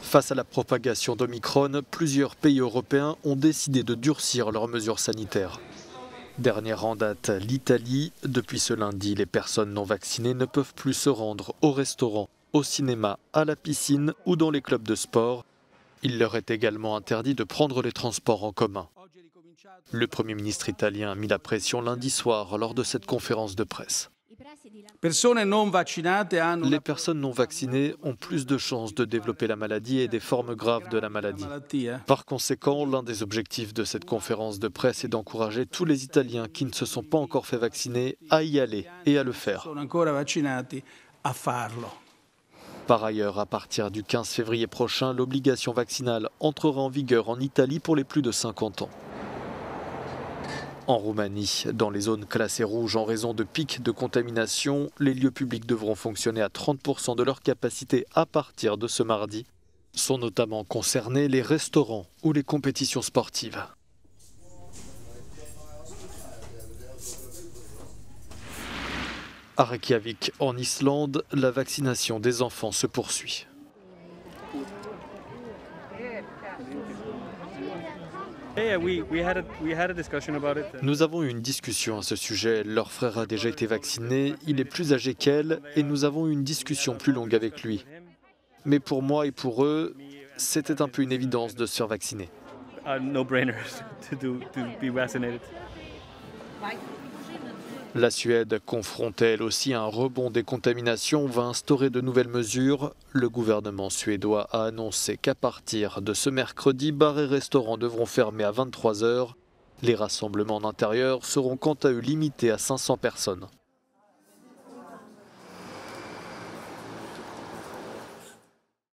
Face à la propagation d'Omicron, plusieurs pays européens ont décidé de durcir leurs mesures sanitaires. Dernière en date, l'Italie. Depuis ce lundi, les personnes non vaccinées ne peuvent plus se rendre au restaurant, au cinéma, à la piscine ou dans les clubs de sport. Il leur est également interdit de prendre les transports en commun. Le Premier ministre italien a mis la pression lundi soir lors de cette conférence de presse. Les personnes non vaccinées ont plus de chances de développer la maladie et des formes graves de la maladie. Par conséquent, l'un des objectifs de cette conférence de presse est d'encourager tous les Italiens qui ne se sont pas encore fait vacciner à y aller et à le faire. Par ailleurs, à partir du 15 février prochain, l'obligation vaccinale entrera en vigueur en Italie pour les plus de 50 ans. En Roumanie, dans les zones classées rouges en raison de pics de contamination, les lieux publics devront fonctionner à 30% de leur capacité à partir de ce mardi. Sont notamment concernés les restaurants ou les compétitions sportives. À Reykjavik, en Islande, la vaccination des enfants se poursuit. Nous avons eu une discussion à ce sujet. Leur frère a déjà été vacciné, il est plus âgé qu'elle et nous avons eu une discussion plus longue avec lui. Mais pour moi et pour eux, c'était un peu une évidence de se faire vacciner. La Suède, confrontée elle aussi à un rebond des contaminations, va instaurer de nouvelles mesures. Le gouvernement suédois a annoncé qu'à partir de ce mercredi, bars et restaurants devront fermer à 23 h. Les rassemblements en intérieur seront quant à eux limités à 500 personnes.